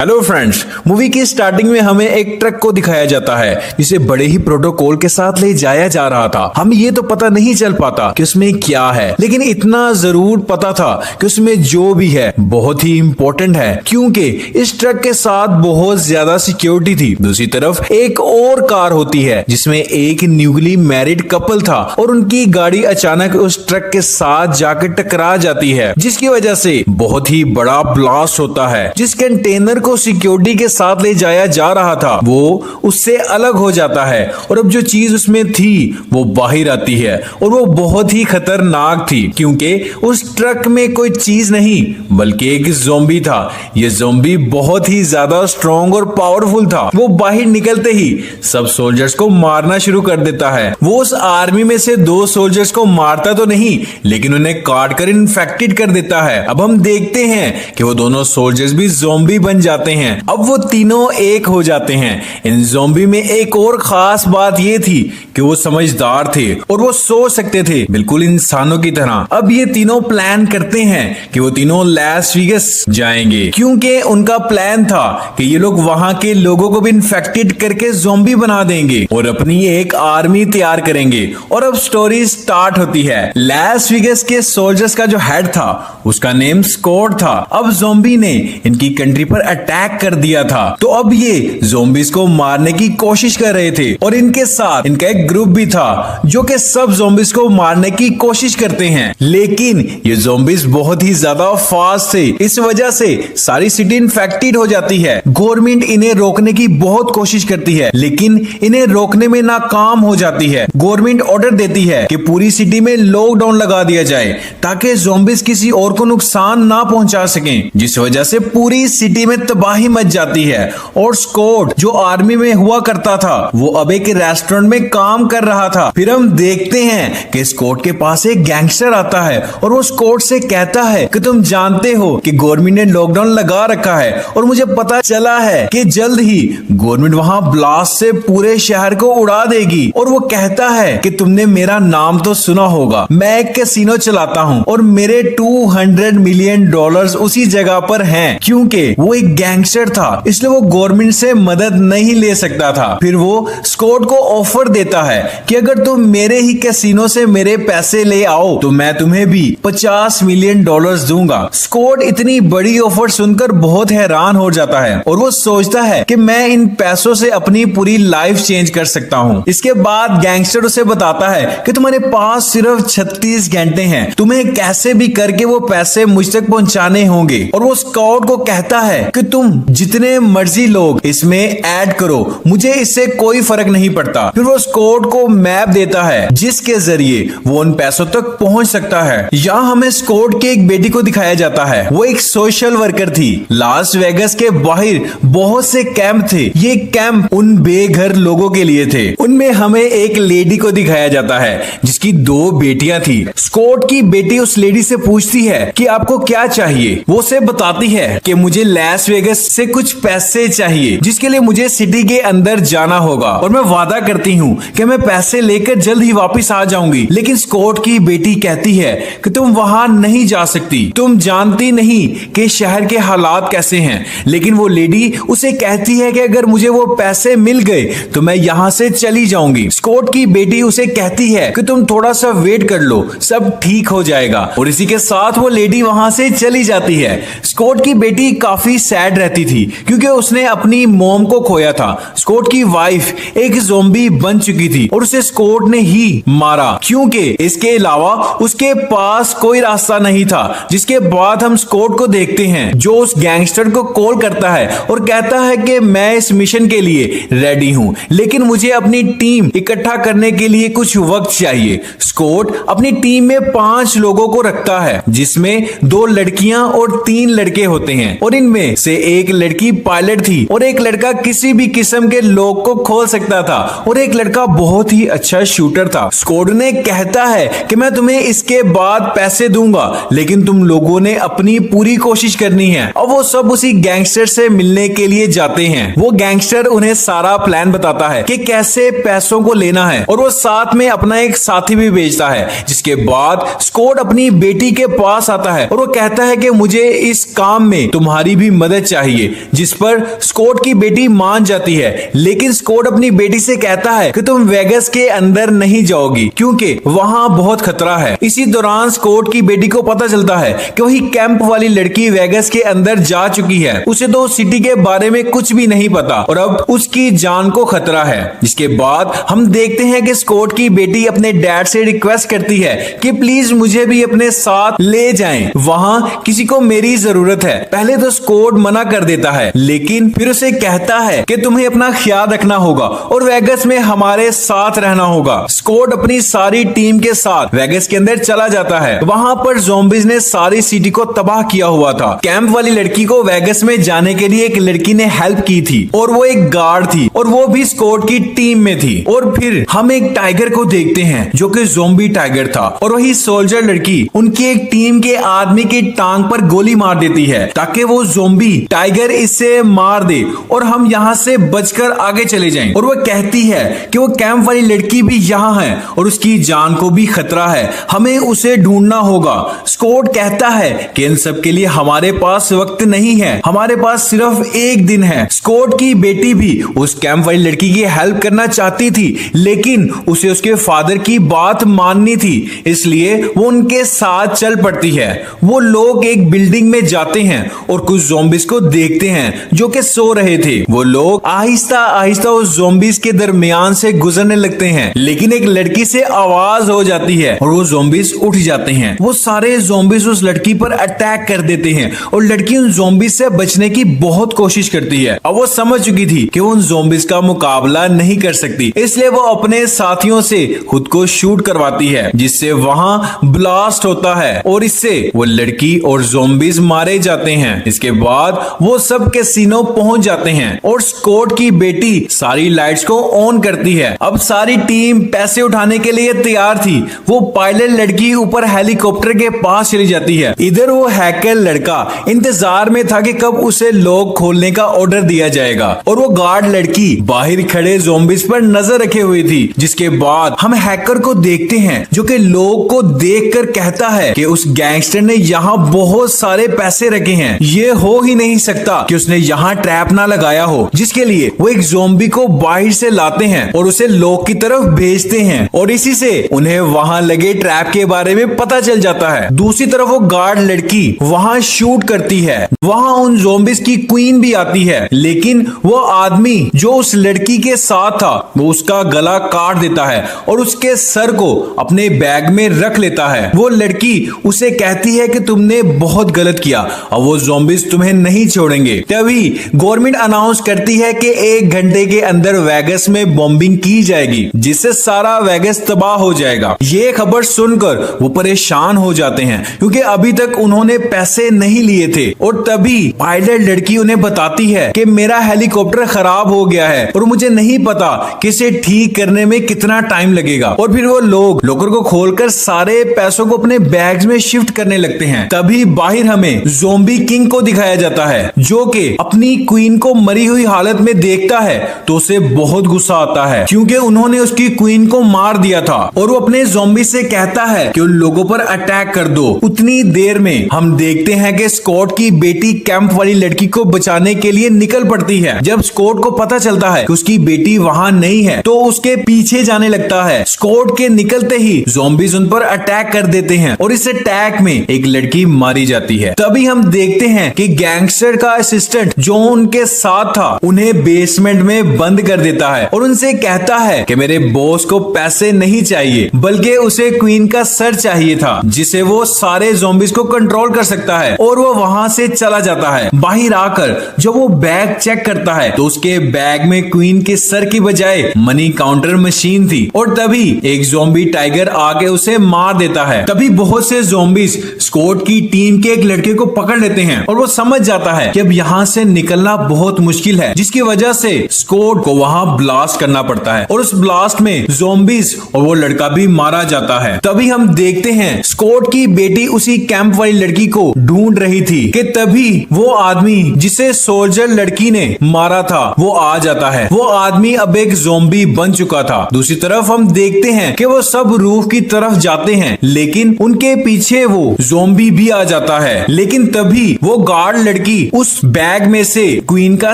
Hello friends, movie की starting में हमें एक ट्रक को दिखाया जाता है जिसे बड़े ही प्रोटोकॉल के साथ ले जाया जा रहा था। हमें ये तो पता नहीं चल पाता कि उसमें क्या है, लेकिन इतना जरूर पता था कि उसमें जो भी है बहुत ही इंपॉर्टेंट है, क्योंकि इस ट्रक के साथ बहुत ज्यादा सिक्योरिटी थी। दूसरी तरफ एक और कार होती है जिसमें एक न्यूली मैरिड कपल था और उनकी गाड़ी अचानक उस ट्रक के साथ जाकर टकरा जाती है, जिसकी वजह से बहुत ही बड़ा ब्लास्ट होता है। जिस कंटेनर को सिक्योरिटी के साथ ले जाया जा रहा था वो उससे अलग हो जाता है और अब जो चीज उसमें थी वो बाहर आती है और वो बहुत ही खतरनाक थी, क्योंकि उस ट्रक में कोई चीज नहीं बल्कि एक ज़ॉम्बी था। ये ज़ॉम्बी बहुत ही ज्यादा स्ट्रॉन्ग और पावरफुल था। वो बाहर निकलते ही सब सोल्जर्स को मारना शुरू कर देता है। वो उस आर्मी में से 2 सोल्जर्स को मारता तो नहीं, लेकिन उन्हें काट कर इन्फेक्टेड कर देता है। अब हम देखते हैं कि वो दोनों सोल्जर्स भी ज़ॉम्बी बन जाते हैं। अब वो तीनों एक हो जाते हैं। इन ज़ॉम्बी में एक और खास बात ये थी कि वो समझदार थे और वो सोच सकते थे बिल्कुल इंसानों की तरह। अब ये तीनों प्लान करते हैं कि वो तीनों लास वेगास जाएंगे, क्योंकि उनका प्लान था कि ये लोग वहां के लोगों को भी इन्फेक्टेड करके ज़ॉम्बी बना देंगे और अपनी एक आर्मी तैयार करेंगे। और अब स्टोरी स्टार्ट होती है। लास वेगास के सोल्जर्स का जो हेड था उसका नेम स्कॉट था। अब ज़ॉम्बी ने इनकी कंट्री पर अटैक कर दिया था, तो अब ये ज़ॉम्बीज को मारने की कोशिश कर रहे थे और इनके साथ इनका एक ग्रुप भी था जो कि सब ज़ॉम्बीज को मारने की कोशिश करते हैं। लेकिन ये ज़ॉम्बीज बहुत ही ज्यादा फास्ट थे, इस वजह से सारी सिटी इन्फेक्टेड हो जाती है। गवर्नमेंट इन्हें रोकने की बहुत कोशिश करती है, लेकिन इन्हें रोकने में नाकाम हो जाती है। गवर्नमेंट ऑर्डर देती है कि पूरी सिटी में लॉकडाउन लगा दिया जाए ताकि ज़ॉम्बीज किसी और को नुकसान ना पहुंचा सकें, जिस वजह से पूरी सिटी में तबाही मच जाती है। और स्कॉट जो आर्मी में हुआ करता था वो अब एक रेस्टोरेंट में काम कर रहा था। फिर हम देखते हैं कि स्कॉट के पास एक गैंगस्टर आता है और वो स्कॉट से कहता है कि तुम जानते हो कि गवर्नमेंट ने लॉकडाउन लगा रखा है और मुझे पता चला है कि जल्द ही गवर्नमेंट वहां ब्लास्ट से पूरे शहर को उड़ा देगी। और वो कहता है कि तुमने मेरा नाम तो सुना होगा, मैं एक कैसीनो चलाता हूं और मेरे $200 मिलियन उसी जगह पर हैं। क्योंकि वो एक गैंगस्टर था इसलिए वो गवर्नमेंट से मदद नहीं ले सकता था। फिर वो स्कॉट को ऑफर देता है कि अगर तुम मेरे ही कैसीनो से मेरे पैसे ले आओ तो मैं तुम्हें भी $50 मिलियन दूंगा। स्कॉट इतनी बड़ी ऑफर सुनकर बहुत हैरान हो जाता है और वो सोचता है कि मैं इन पैसों से अपनी पूरी लाइफ चेंज कर सकता हूँ। इसके बाद गैंगस्टर उसे बताता है कि तुम्हारे पास सिर्फ 36 घंटे हैं, तुम्हें कैसे भी करके वो पैसे मुझ तक पहुंचाने होंगे। और वो स्कॉट को कहता है कि तुम जितने मर्जी लोग इसमें ऐड करो, मुझे इससे कोई फर्क नहीं पड़ता। फिर वो स्कॉट को मैप देता है जिसके जरिए वो उन पैसों तक पहुंच सकता है। यहाँ हमें स्कॉट की एक बेटी को दिखाया जाता है। वो एक सोशल वर्कर थी। लास वेगास के बाहर बहुत से कैंप थे। ये कैंप उन बेघर लोगों के लिए थे। उनमें हमें एक लेडी को दिखाया जाता है जिसकी 2 बेटियां थी। स्कॉट की बेटी उस लेडी से पूछती है कि आपको क्या चाहिए। वो उसे बताती है कि मुझे लास वेगास से कुछ पैसे चाहिए जिसके लिए मुझे सिटी के अंदर जाना होगा और मैं वादा करती हूँ कि मैं पैसे लेकर जल्द ही वापस आ जाऊंगी। लेकिन स्कॉट की बेटी कहती है कि तुम वहां नहीं जा सकती, तुम जानती नहीं कि शहर के हालात कैसे हैं। लेकिन वो लेडी उसे कहती है कि अगर मुझे वो पैसे मिल गए तो मैं यहाँ से चली जाऊंगी। स्कॉट की बेटी उसे कहती है कि तुम थोड़ा सा वेट कर लो, सब ठीक हो जाएगा। और इसी के साथ वो लेडी वहां से चली जाती है। स्कॉट की बेटी काफी सैड रहती थी क्योंकि उसने अपनी मॉम को खोया था। स्कॉट की वाइफ एक ज़ॉम्बी बन चुकी थी और उसे स्कॉट ने ही मारा, क्योंकि इसके अलावा उसके पास कोई रास्ता नहीं था। जिसके बाद हम स्कॉट को देखते हैं जो उस गैंगस्टर को कॉल करता है और कहता है कि मैं इस मिशन के लिए रेडी हूं, लेकिन मुझे अपनी टीम इकट्ठा करने के लिए कुछ वक्त चाहिए। स्कॉट अपनी टीम में 5 लोगों को रखता है जिसमें 2 लड़कियां और 3 लड़के होते हैं और इनमें से एक लड़की पायलट थी और एक लड़का किसी भी किस्म के लॉक को खोल सकता था और एक लड़का बहुत ही अच्छा शूटर था। स्कॉट ने कहता है कि मैं तुम्हें इसके बाद पैसे दूंगा, लेकिन तुम लोगों ने अपनी पूरी कोशिश करनी है। और वो सब उसी गैंगस्टर से मिलने के लिए जाते हैं। वो गैंगस्टर उन्हें सारा प्लान बताता है कि कैसे पैसों को लेना है और वो साथ में अपना एक साथी भी भेजता है। जिसके बाद स्कॉट अपनी बेटी के पास आता है और वो कहता है कि मुझे इस काम में तुम्हारी भी मदद चाहिए, जिस पर स्कॉट की बेटी मान जाती है। लेकिन स्कॉट अपनी बेटी से कहता है कि तुम वेगस के अंदर नहीं जाओगी क्योंकि वहां बहुत खतरा है। इसी दौरान स्कॉट की बेटी को पता चलता है कि वही कैंप वाली लड़की वेगस के अंदर जा चुकी है। उसे तो सिटी के बारे में कुछ भी नहीं पता और अब उसकी जान को खतरा है। जिसके बाद हम देखते हैं कि स्कॉट की बेटी अपने डैड से रिक्वेस्ट करती है कि प्लीज मुझे भी अपने साथ ले जाएं, वहां किसी को मेरी जरूरत है। पहले तो स्कॉट मना कर देता है, लेकिन फिर उसे कहता है कि तुम्हें अपना ख्याल रखना होगा और वेगस में हमारे साथ रहना होगा। स्कॉट अपनी सारी टीम के साथ वेगस के अंदर चला जाता है। वहां पर ज़ॉम्बीज़ ने सारी सिटी को तबाह किया हुआ था। कैंप वाली लड़की को वेगस में जाने के लिए एक लड़की ने हेल्प की थी और वो एक गार्ड थी और वो भी स्कॉट की टीम में थी। और फिर हम एक टाइगर को देखते हैं जो कि ज़ॉम्बी टाइगर था और वही सोल्जर लड़की उनकी एक टीम के आदमी की टांग पर गोली मार देती है ताकि वो ज़ॉम्बी टाइगर इससे मार दे और हम यहाँ से बचकर आगे चले जाएं। और वो कहती है कि वो कैंप वाली लड़की भी यहाँ है और उसकी जान को भी खतरा है, हमें उसे ढूंढना होगा। स्कॉट कहता है कि इन सब के लिए हमारे पास वक्त नहीं है, हमारे पास सिर्फ एक दिन है। स्कॉट की बेटी भी उस कैंप वाली लड़की की हेल्प करना चाहती थी, लेकिन उसे उसके फादर की बात माननी थी, इसलिए वो उनके साथ चल पड़ती है। वो लोग एक बिल्डिंग में जाते हैं और कुछ ज़ॉम्बीज को देखते हैं जो कि सो रहे थे। वो लोग आहिस्ता आहिस्ता उस ज़ॉम्बीज के दरमियान से गुजरने लगते हैं, लेकिन एक लड़की से आवाज हो जाती है और वो ज़ॉम्बीज उठ जाते हैं। वो सारे ज़ॉम्बीज उस लड़की पर अटैक कर देते हैं और लड़की उन ज़ॉम्बीज से बचने की बहुत कोशिश करती है। अब वो समझ चुकी थी कि वो उन ज़ॉम्बीज का मुकाबला नहीं कर सकती, इसलिए वो अपने साथियों से खुद को शूट करवाती है, जिससे वहां ब्लास्ट होता है और इससे वो लड़की और ज़ॉम्बीज मारे जाते हैं। इसके बाद वो सब कैसीनो पहुंच जाते हैं और स्कॉट की बेटी सारी लाइट्स को ऑन करती है। अब सारी टीम पैसे उठाने के लिए तैयार थी। वो पायलट लड़की ऊपर हेलीकॉप्टर के पास चली जाती है। इधर वो हैकर लड़का इंतजार में था कि कब उसे लॉक खोलने का ऑर्डर दिया जाएगा और वो गार्ड लड़की बाहर खड़े ज़ॉम्बीज पर नजर रखे हुई थी। जिसके बाद हम हैकर को देखते हैं जो कि लोग को देखकर कहता है कि उस गैंगस्टर ने यहाँ बहुत सारे पैसे रखे हैं, ये हो ही नहीं सकता कि उसने यहाँ ट्रैप ना लगाया हो। जिसके लिए वो एक ज़ॉम्बी को बाहर से लाते हैं और उसे लोग की तरफ भेजते हैं और इसी से उन्हें वहां लगे ट्रैप के बारे में पता चल जाता है। दूसरी तरफ वो गार्ड लड़की वहां शूट करती है। वहां उन ज़ॉम्बीज की क्वीन भी आती है, लेकिन वो आदमी जो उस लड़की के साथ था वो उसका गला काट देता है और उसके सर को अपने बैग में रख लेता है। वो लड़की उसे कहती है कि तुमने बहुत गलत किया, अब वो ज़ॉम्बीज तुम्हें नहीं छोड़ेंगे। तभी गवर्नमेंट अनाउंस करती है कि 1 घंटे के अंदर वेगस में बॉम्बिंग की जाएगी, जिससे सारा वेगस तबाह हो जाएगा। ये खबर सुनकर वो परेशान हो जाते हैं क्योंकि अभी तक उन्होंने पैसे नहीं लिए थे। और तभी पायलट लड़की उन्हें बताती है कि मेरा हेलीकॉप्टर खराब हो गया है और मुझे नहीं पता कि इसे ठीक करने में कितना टाइम लगेगा। और फिर वो लोग लॉकर को खोलकर सारे पैसों को अपने बैग्स में शिफ्ट करने लगते हैं। तभी बाहर हमें ज़ॉम्बी किंग को दिखाया जाता है जो कि अपनी क्वीन को मरी हुई हालत में देखता है तो उसे बहुत गुस्सा आता है क्योंकि उन्होंने उसकी क्वीन को मार दिया था और वो अपने ज़ॉम्बी से कहता है कि उन लोगों पर अटैक कर दो। उतनी देर में हम देखते हैं कि स्कॉट की बेटी कैंप वाली लड़की को बचाने के लिए निकल पड़ती है। जब स्कॉट को पता चलता है कि उसकी बेटी वहां नहीं है तो उसके पीछे जाने लगता है। स्कॉट के निकलते ही ज़ॉम्बीज उन पर अटैक कर देते हैं और इस अटैक में एक लड़की मारी जाती है। तभी हम देखते हैं कि गैंगस्टर का असिस्टेंट जो उनके साथ था उन्हें बेसमेंट में बंद कर देता है और उनसे कहता है कि मेरे बॉस को पैसे नहीं चाहिए बल्कि उसे क्वीन का सर चाहिए था जिसे वो सारे ज़ॉम्बीज को कंट्रोल कर सकता है। और वो वहां से चला जाता है। बाहर आकर जब वो बैग चेक करता है तो उसके बैग में क्वीन के सर की बजाय मनी काउंटर मशीन थी और तभी एक ज़ॉम्बी टाइगर आके उसे मार देता है। तभी बहुत से ज़ॉम्बीज स्कॉट की टीम के एक लड़के को पकड़ लेते हैं और वो समझ जाता है कि अब यहाँ से निकलना बहुत मुश्किल है, जिसकी वजह से स्कॉट को वहां ब्लास्ट करना पड़ता है और उस ब्लास्ट में ज़ॉम्बीज और वो लड़का भी मारा जाता है। तभी हम देखते हैं स्कॉट की बेटी उसी कैंप वाली लड़की को ढूंढ रही थी कि तभी वो आदमी जिसे सोल्जर लड़की ने मारा था वो आ जाता है। वो आदमी अब एक ज़ॉम्बी बन चुका था। दूसरी तरफ हम देखते हैं कि वो सब रूफ की तरफ जाते हैं, लेकिन उनके पीछे वो ज़ॉम्बी भी आ जाता है। लेकिन तभी वो गार्ड लड़की लड़की उस बैग में से क्वीन का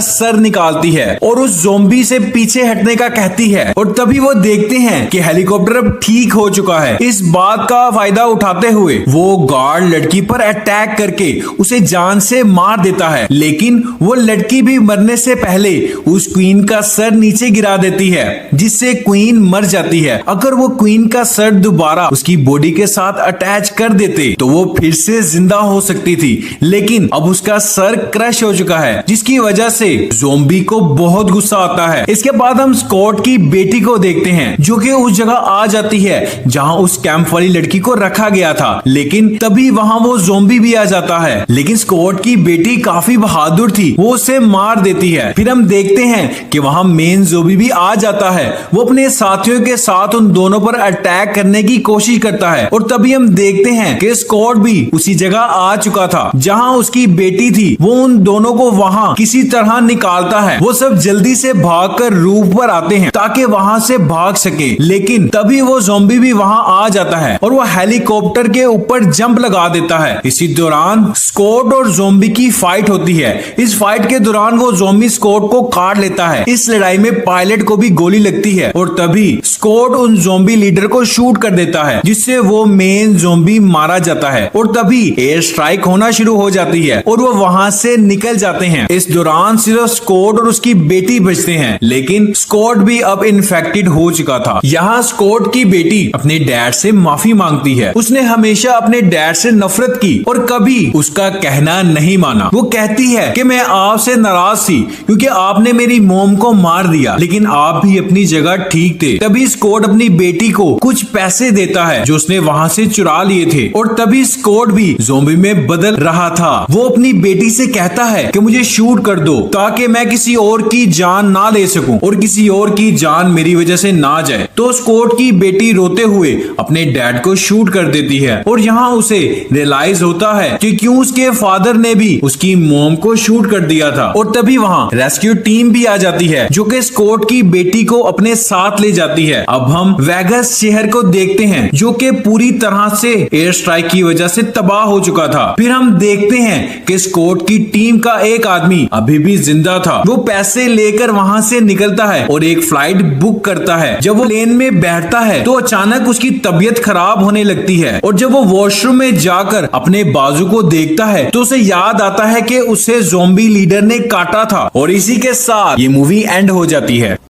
सर निकालती है और उस ज़ॉम्बी से पीछे हटने का कहती है। और तभी वो देखते हैं कि हेलीकॉप्टर अब ठीक हो चुका है। इस बात का फायदा उठाते हुए वो गार्ड लड़की पर अटैक करके उसे जान से मार देता है, लेकिन वो लड़की भी मरने से पहले उस क्वीन का सर नीचे गिरा देती है, जिससे क्वीन मर जाती है। अगर वो क्वीन का सर दोबारा उसकी बॉडी के साथ अटैच कर देते तो वो फिर से जिंदा हो सकती थी, लेकिन अब उसका सर क्रश हो चुका है, जिसकी वजह से ज़ॉम्बी को बहुत गुस्सा आता है। इसके बाद हम स्कॉट की बेटी को देखते हैं, जो कि उस जगह आ जाती है जहां उस कैंप वाली लड़की को रखा गया था, लेकिन तभी वहां वो ज़ॉम्बी भी आ जाता है। लेकिन स्कॉट की बेटी काफी बहादुर थी, वो उसे मार देती है। फिर हम देखते हैं कि वहां मेन ज़ॉम्बी भी आ जाता है। वो अपने साथियों के साथ उन दोनों पर अटैक करने की कोशिश करता है और तभी हम देखते हैं कि स्कॉट भी उसी जगह आ चुका था जहां उसकी बेटी थी। वो उन दोनों को वहां किसी तरह निकालता है। वो सब जल्दी से भागकर रूफ पर आते हैं ताकि वहां से भाग सके, लेकिन तभी वो ज़ॉम्बी भी वहां आ जाता है और वो हेलीकॉप्टर के ऊपर जंप लगा देता है। इसी दौरान स्कॉट और ज़ॉम्बी की फाइट होती है। इस फाइट के दौरान वो ज़ॉम्बी स्कॉट को काट लेता है। इस लड़ाई में पायलट को भी गोली लगती है और तभी स्कॉट उन ज़ॉम्बी लीडर को शूट कर देता है, जिससे वो मेन ज़ॉम्बी मारा जाता है। और तभी एयर स्ट्राइक होना शुरू हो जाती है और वो वहां से निकल जाते हैं। इस दौरान सिर्फ स्कॉट और उसकी बेटी बचते हैं, लेकिन स्कॉट भी अब इन्फेक्टेड हो चुका था। यहाँ स्कॉट की बेटी अपने डैड से माफी मांगती है। उसने हमेशा अपने डैड से नफरत की और कभी उसका कहना नहीं माना। वो कहती है कि मैं आपसे नाराज थी क्योंकि आपने मेरी मॉम को मार दिया, लेकिन आप भी अपनी जगह ठीक थे। तभी स्कॉट अपनी बेटी को कुछ पैसे देता है जो उसने वहां से चुरा लिए थे और तभी स्कॉट भी ज़ॉम्बी में बदल रहा था। वो अपनी बेटी से कहता है कि मुझे शूट कर दो ताकि मैं किसी और की जान ना ले सकूं और किसी और की जान मेरी वजह से ना जाए। तो स्कॉट की बेटी रोते हुए अपने डैड को शूट कर देती है और यहाँ उसे रियलाइज होता है कि क्यों उसके फादर ने भी उसकी मॉम को शूट कर दिया था। और तभी वहाँ रेस्क्यू टीम भी आ जाती है जो कि स्कॉट की बेटी को अपने साथ ले जाती है। अब हम वेगस शहर को देखते हैं जो कि पूरी तरह से एयर स्ट्राइक की वजह से तबाह हो चुका था। फिर हम देखते हैं कि स्कॉट की टीम का एक आदमी अभी भी जिंदा था। वो पैसे लेकर वहां से निकलता है और एक फ्लाइट बुक करता है। जब वो प्लेन में बैठता है तो अचानक उसकी तबीयत खराब होने लगती है और जब वो वॉशरूम में जाकर अपने बाजू को देखता है तो उसे याद आता है कि उसे ज़ॉम्बी लीडर ने काटा था। और इसी के साथ ये मूवी एंड हो जाती है।